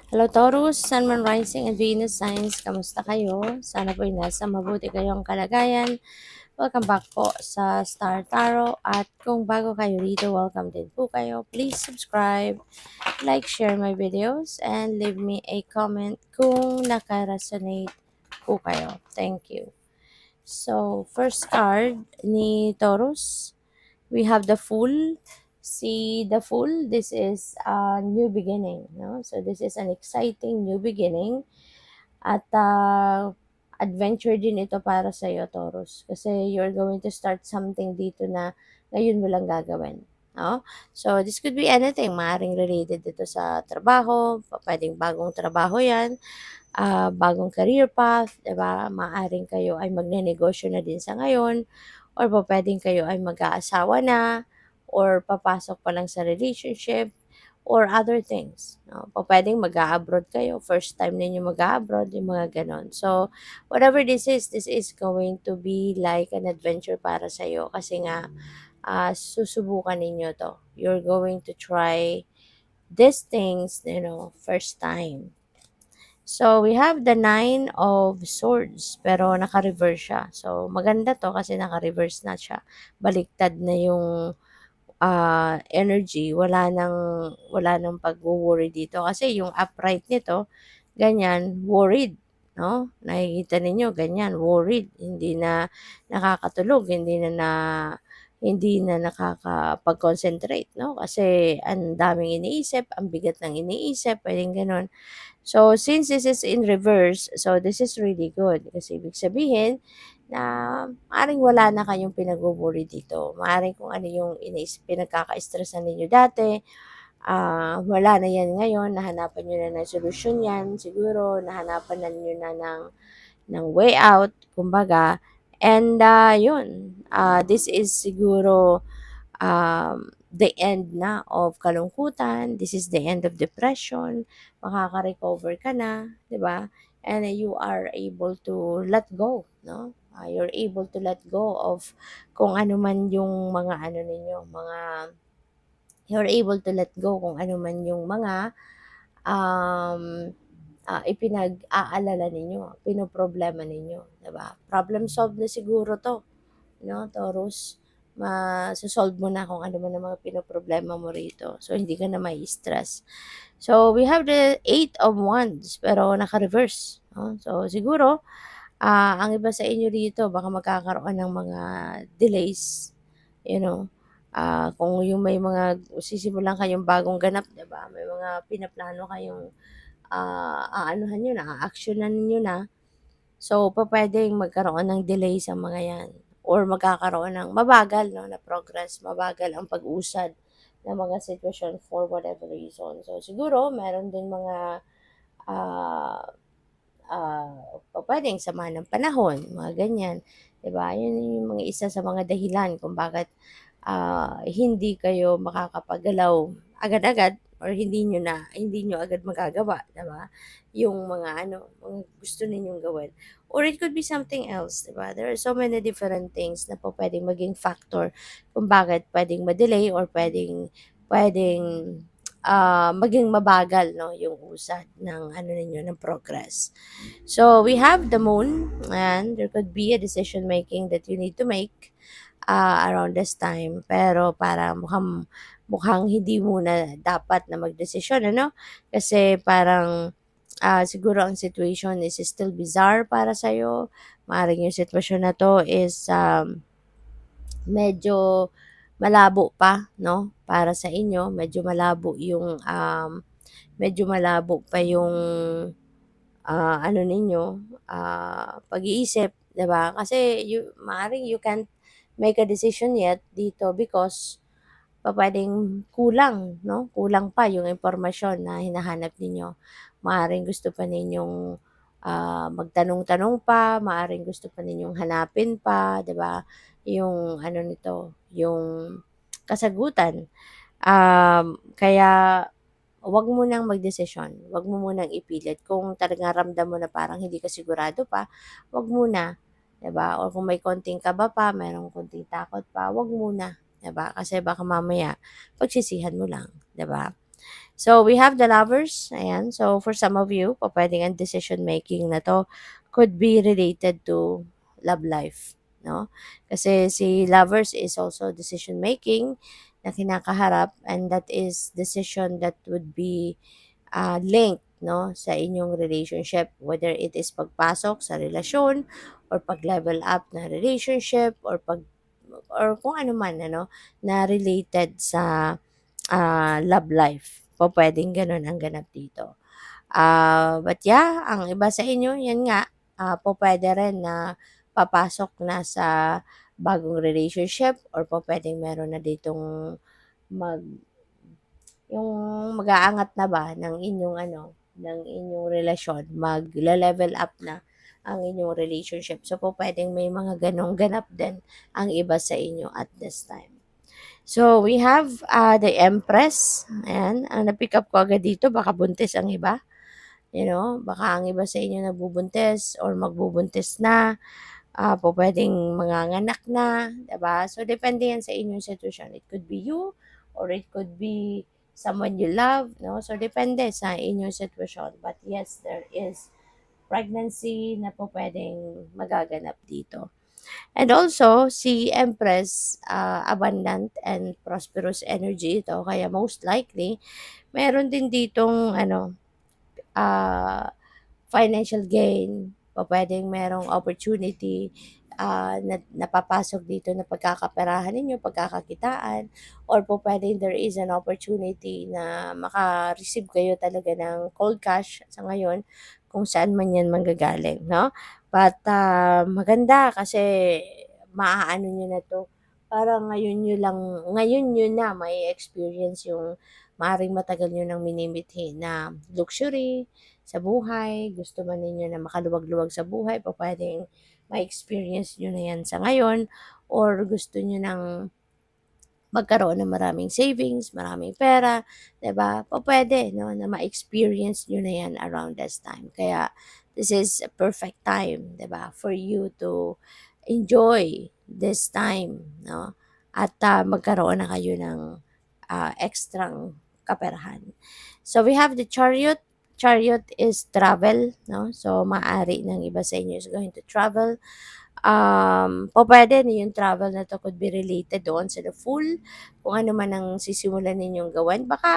Hello Taurus, Sun, Moon, Rising, and Venus signs. Kamusta kayo? Sana po nasa mabuti kayong kalagayan. Welcome back po sa Star Tarot. At kung bago kayo dito, welcome din po kayo. Please subscribe, like, share my videos, and leave me a comment kung naka-resonate po kayo. Thank you. So, first card ni Taurus, we have the Fool. See the Fool, this is a new beginning, no? So this is an exciting new beginning at adventure din ito para sa iyo, Taurus, kasi you're going to start something dito na ngayon mo lang gagawin, no? So this could be anything, maaring related dito sa trabaho, pwedeng bagong trabaho 'yan, bagong career path, 'di ba? Maaring kayo ay magnenegosyo na din sa ngayon, or pupuwedeng kayo ay mag-aasawa na, or papasok pa lang sa relationship, or other things, 'no? Pupuwedeng mag-a-abroad kayo, first time ninyo mag-a-abroad, yung mga gano'n. So, whatever this is going to be like an adventure para sa'yo kasi nga, susubukan ninyo 'to. You're going to try these things, first time. So, we have the Nine of Swords, pero naka-reverse siya. So, maganda 'to kasi naka-reverse na siya. Baliktad na yung, energy. Wala ng pagwo-worry dito kasi yung upright nito, ganyan, worried, 'no? Nakikita ninyo ganyan, worried, hindi na nakakatulog, hindi na nakakapag-concentrate, 'no? Kasi ang daming iniisip, ang bigat ng iniisip, puwedeng gano'n. So, since this is in reverse, so this is really good. Kasi ibig sabihin na maaaring wala na kayong pinagwo-worry dito. Maaaring kung ano yung pinagkaka-stressan ninyo dati, wala na yan ngayon. Nahanapan niyo na ng solusyon yan. Siguro, nahanapan na niyo na ng way out, kumbaga. And, yun, this is siguro the end na of kalungkutan, this is the end of depression, makaka-recover ka na, 'di ba? And you are able to let go, no? You're able to let go of kung ano man yung mga ano ninyo, you're able to let go kung ano man yung mga um, ipinag-aalala ninyo, pinoproblema ninyo, 'di ba? Problem solved na siguro 'to, no, Taurus, solve mo na kung ano man ang mga pinoproblema mo rito. So, hindi ka na mai-stress. So, we have the Eight of Wands, pero naka-reverse. No? So, siguro, ang iba sa inyo dito, baka magkakaroon ng mga delays, you know, kung yung may mga sisimulan kayong bagong ganap, 'di ba? May mga pinaplano kayong aanuhan nyo na, a-actionan niyo na. So, pupuwedeng magkaroon ng delay sa mga 'yan or magkakaroon ng mabagal, 'no, na progress, mabagal ang pag-usad ng mga sitwasyon for whatever reason. So, siguro meron din mga, ah, pupuwedeng sama ng panahon, mga ganyan, 'di ba? 'Yun yung mga isa sa mga dahilan kung bakit, hindi kayo makakapagalaw agad-agad or hindi niyo agad magagawa, 'di ba? Yung mga ano, mga gusto ninyong gawin. Or it could be something else, 'di ba? There are so many different things na pupuwedeng maging factor kung bakit puwedeng ma-delay or puwedeng, maging mabagal, 'no, yung usad ng ano ninyo, ng progress. So, we have the Moon, and there could be a decision making that you need to make, around this time. Pero parang mukhang mukhang hindi muna dapat na magdesisyon, ano? Kasi parang, siguro ang situation is still bizarre para sa'yo. Maaaring yung sitwasyon na 'to is, medyo malabo pa, 'no, para sa inyo. Medyo malabo pa yung, ano ninyo, pag-iisip, 'di ba? Kasi maaaring you can't make a decision yet dito because pupuwedeng kulang, 'no, kulang pa yung impormasyon na hinahanap ninyo. Maaaring gusto pa ninyong, magtanong-tanong pa, maaaring gusto pa ninyong hanapin pa, 'di ba, yung ano nito, yung kasagutan. Kaya 'wag mo nang magdesisyon, 'wag mo munang ipilit. Kung talagang ramdam mo na parang hindi ka sigurado pa, 'wag muna, 'di ba? Or kung may konting kaba pa, merong konting takot pa, 'wag muna, 'di ba? Kasi baka mamaya pagsisihan mo lang, 'di ba? So, we have the lovers. Ayan. So, for some of you, pwedeng ang decision making na to could be related to love life. No? Kasi si lovers is also decision making na kinakaharap, and that is decision that would be linked, no, sa inyong relationship, whether it is pagpasok sa relasyon or pag-level up na relationship or or kung ano man, ano, na related sa love life. Pupuwedeng gano'n ang ganap dito. But yeah, ang iba sa inyo, 'yan nga, pupuwede rin na papasok na sa bagong relationship or pupuwedeng meron na ditong mag yung mag-aangat na ba ng inyong ano, ng inyong relasyon, magle-level up na ang inyong relationship. So, pupuwedeng may mga gano'ng ganap din ang iba sa inyo at this time. So, we have, the Empress, ayan. Ang na-pick up ko agad dito baka buntis ang iba, baka ang iba sa inyo nagbubuntis or magbubuntis na, pupuwedeng manganganak na, 'di ba? So, depende 'yan sa inyong sitwasyon. It could be you or it could be someone you love, 'no? So, depende sa inyong sitwasyon. But yes, there is pregnancy na pupuwedeng magaganap dito. And also, si Empress, abundant and prosperous energy ito. Kaya most likely, meron din ditong ano, ah, financial gain, pupuwedeng merong opportunity, na napapasok dito na pagkakaperahan ninyo, pagkakakitaan, or pupuwedeng there is an opportunity na maka-receive kayo talaga ng cold cash sa ngayon, kung saan man 'yan manggagaling, 'no? But, maganda kasi maaano niyo na 'to, parang ngayon niyo na ma-e-experience yung maaaring matagal niyo ng minimithi na luxury sa buhay, gusto man ninyo na makaluwag-luwag sa buhay, pupuwedeng ma-experience niyo na 'yan sa ngayon, or gusto niyo ng magkaroon ng maraming savings, maraming pera, 'di ba? Pupuwede 'no, na ma-experience niyo na 'yan around this time. Kaya this is a perfect time, 'di ba, for you to enjoy this time, 'no? At, magkaroon na kayo ng, ekstrang kaperahan. So, we have the Chariot. Chariot is travel, 'no? So, maaari ng iba sa inyo is going to travel. Pupuwede na yung travel na 'to could be related doon sa the Fool, kung ano man ang sisimulan ninyong gawin. Baka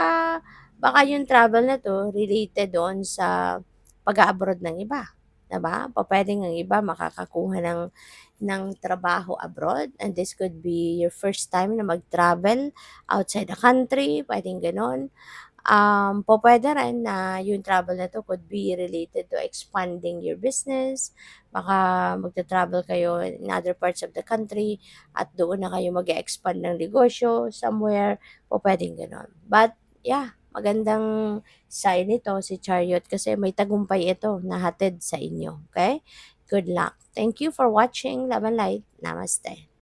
baka yung travel na 'to related doon sa pag-a-abroad ng iba, 'di ba? Pupuwedeng ang iba makakakuha ng trabaho abroad, and this could be your first time na mag-travel outside the country, puwedeng gano'n. Pupuwede rin na yung travel na 'to could be related to expanding your business. Baka magta-travel kayo in other parts of the country at doon na kayo mag-e-expand ng negosyo somewhere, pupuwedeng gano'n. But yeah, magandang sign ito si Chariot kasi may tagumpay ito na hatid sa inyo, okay? Good luck. Thank you for watching. Love and light. Namaste.